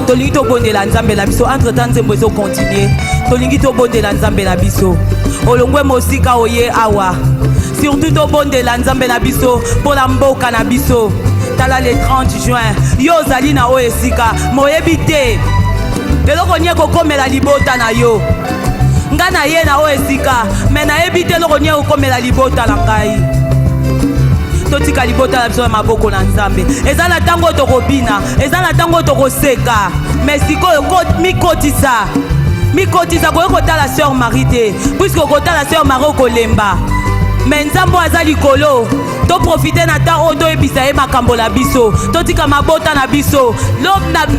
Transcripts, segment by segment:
tolingi tobondela nzambe na biso entre temps nzembo ezo continuer tolingi tobondela nzambe na biso olongwe mosika oye awa surtout tobondela nzambe na biso mpona mboka na biso tala le 30 juin yo ozali na oyo esika moyebi te eloko nie kokomela libota na yo nga na ye na oyo esika me nayebi te eloko nie kokomela libota na ngai totika libota na biso na maboko na nzambe eza na ntango tokobina eza na ntango tokoseka me sikoyo mikotisa koye kotala sœur Marie te puisque okotala sœur Marie okolemba me nzambe aza likolo toprofite na ntango oyo toyebisa ye makambo na biso totika mabota na biso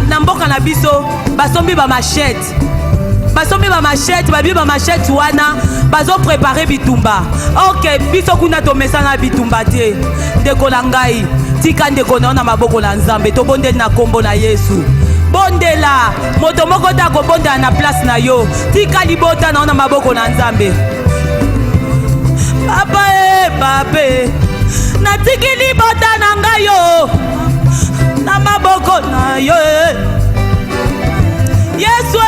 na mboka na biso basombi bamashete babi bamashete wana bazoprepare bitumba ok biso kuna tomesana bitumba te ndeko na ngai tika ndeko na yo na maboko na nzambe tobondeli na kombo na Yesu bondela moto moko te akobondela na place na yo tika libota na yo na maboko na nzambe pape natiki libota na ngai yo na maboko na yo Yesu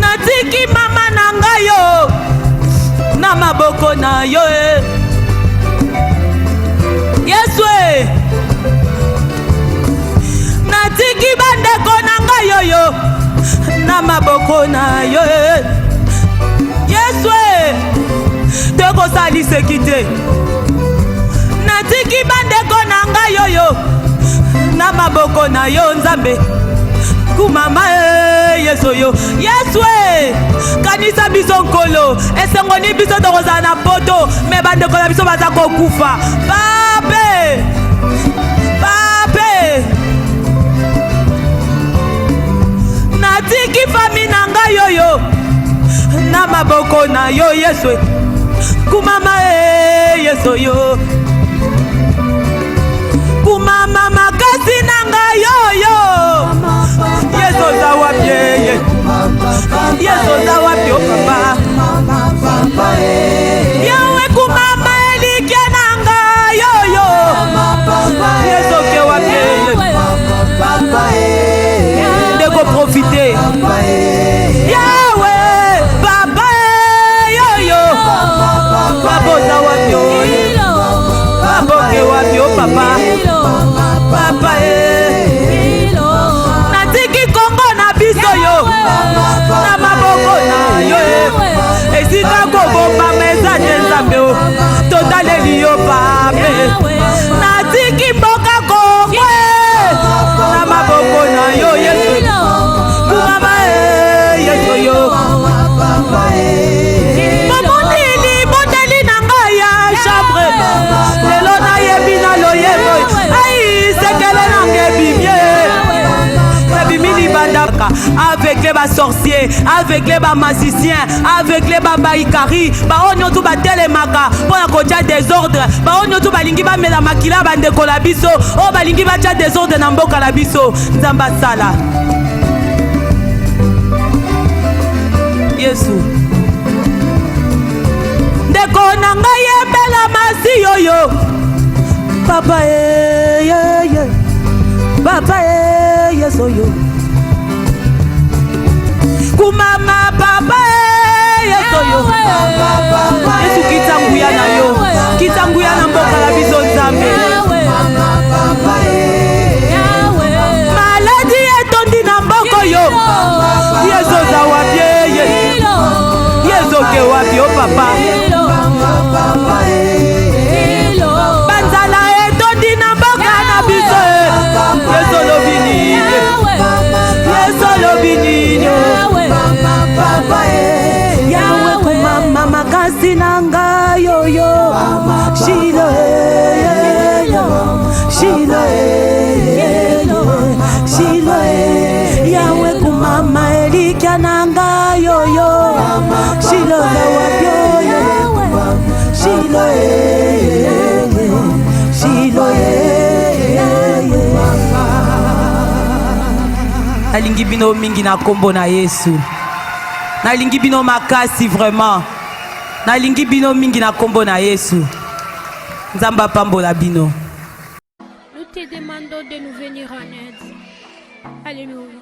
natiki mama na ngai yo na maboko na yo Yesu natiki bandeko na ngai yo na maboko na yo Yesu tekosaliseki te natiki bandeko na ngai yo na maboko na yo nzambe kumama Yesu yo Yesu kanisa biso nkolo esengoni biso tokozala na poto me bandeko na biso baza kokufa pape natiki fami na ngai yo na maboko na yo Yesu kumama Yesu yo kumama makasi na ngai yo Yesu za wapi Yesu za wapi o papa yawe kumama elikia na ngai yo Yesu ke wapi ndeko profiter yawe papa yo papa za wapi papa ke wapi o papa natiki kongo na biso yo na maboko na yo esika kobomba meza te nzambe totaleli yo pape natiki mboka kongo na maboko na yo Yesu kumama Yesu yo momondili boteli na ngai ya chambre lelo nayebi na loyebo sekele nange ebimi libandaka avec les basorciers avec les bamagiciens avec les babaikari bao nyonso batelemaka mpona kotia désordre bao nyonso balingi bamela makila bandeko na biso oyo balingi batia désordre na mboka na biso nzambe asala Yesu ndeko na ngai yembela masi yoyo papa papa Yesu yo kumama papa Yesu yo Yesu kitanguya na yo kitanguya na mboka la biso nzambe maladi etondi na mboko yo Yesu za wapi Yesu ke wapi o papa banzala etondi na mboka na biso Yesu lobini yawe kumama makasi na ngai yo Shilo yawe kumama elikia na ngai yo Shilo nalingi bino mingi na kombo na Yesu nalingi bino makasi vraiment nalingi bino mingi na kombo na Yesu nzamba pambola bino. Le te demandons de nous venir en aide. Alléluia.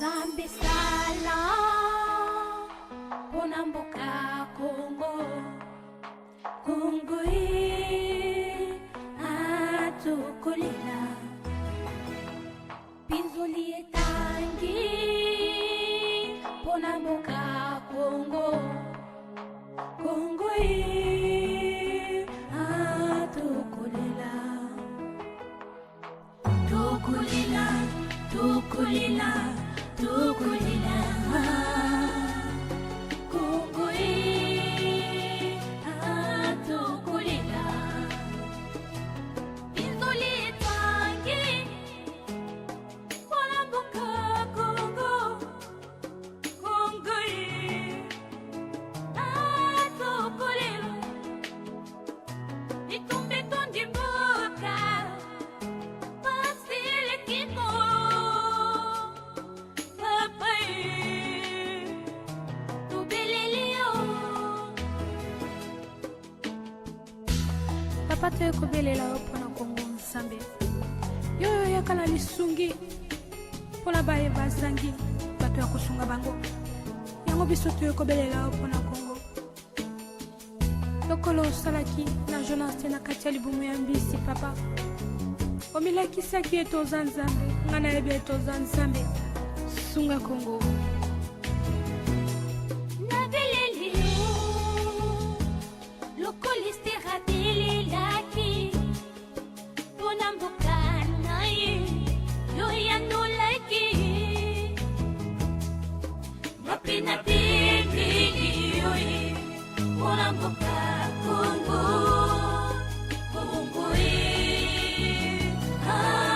Zambi sala pona mboka Kongo, Kongo atukolela pinzoli etangi pona mboka Kongo, Kongo atukolela tukulila tukulila tukulila Kongo atukulila pinzoli etangi pona mboka Kongo, Kongo atukolela itumbe tondi mboka pasile kiko papa tubelelio Papa te kobelela opona Kongo Nzambe. Yoyo yakala lisungi pola baye bazangi bato ya kosunga bango. Yango biso te kobelela opona Kongo. Lokolo osalaki na Jonas na kati ya libumu ya mbisi papa. Omilakisaki etoza Nzambe, nga nayebi etoza Nzambe. Sunga Kongo. nabelelio lokolistera belelaki pona mboka na ye yo yanolaki mapena beleli yoye pona mboka Kongo, Kongo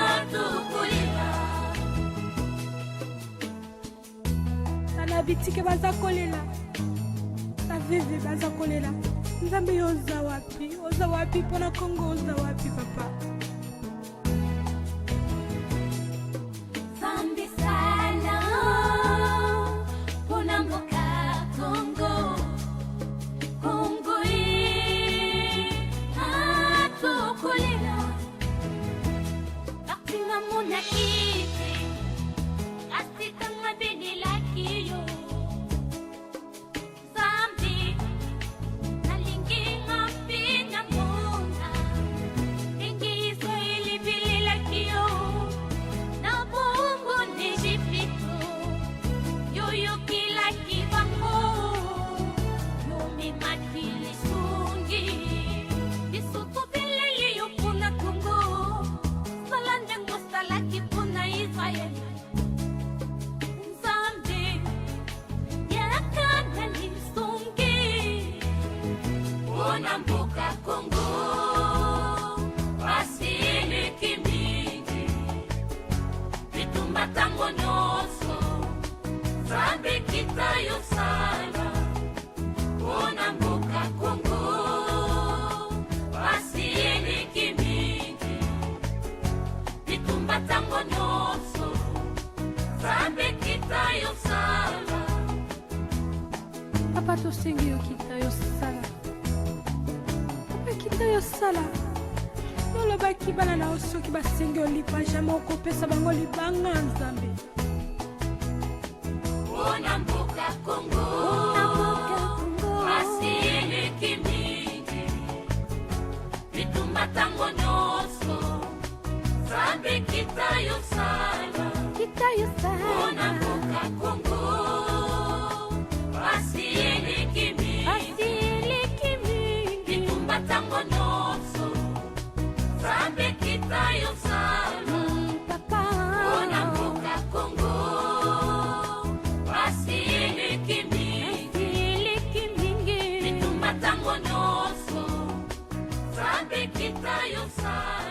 atukolela Tana bitike baza kolela. Ta vivi baza kolela. Nzambe yo oza wapi? Oza wapi pona Kongo? Oza wapi papa? Zambi sala pona mboka Kongo, Kongo atukolela baktima mona ite asitanga benelaki yo Zambi nalingi ngapina mona ingi Israeli bilelaki yo na bongo Nejipito yoyo kilaki bango yomemaki lisungi bisoto beleli yo pona Kongo sala ndengo salaki pona Israeli Nzambe yakana lisungi pona mboka Kongo basileki mingi bitumba tango nyonso Nzambe kita yosala pona mboka Kongo basileki mingi bitumba tango nyonso Nzambe kita yosala Papa tosengi yo kita yo sala. Papa kita yo sala. Nolobaki bana na osoki basengi yo lipa jamais okopesa bango libanga Nzambe. pona mboka Kongo basileki mingi bitumba tango nyonso Nzambe kita yosala Kita yo pona sala. mboka Kongo basileki mingi Basileki mingi. bitumba tango nyonso Nzambe kita yosala Papa. pona mboka Kongo basileki mingi Basileki mingi. bitumba tango nyonso Nzambe kita yosala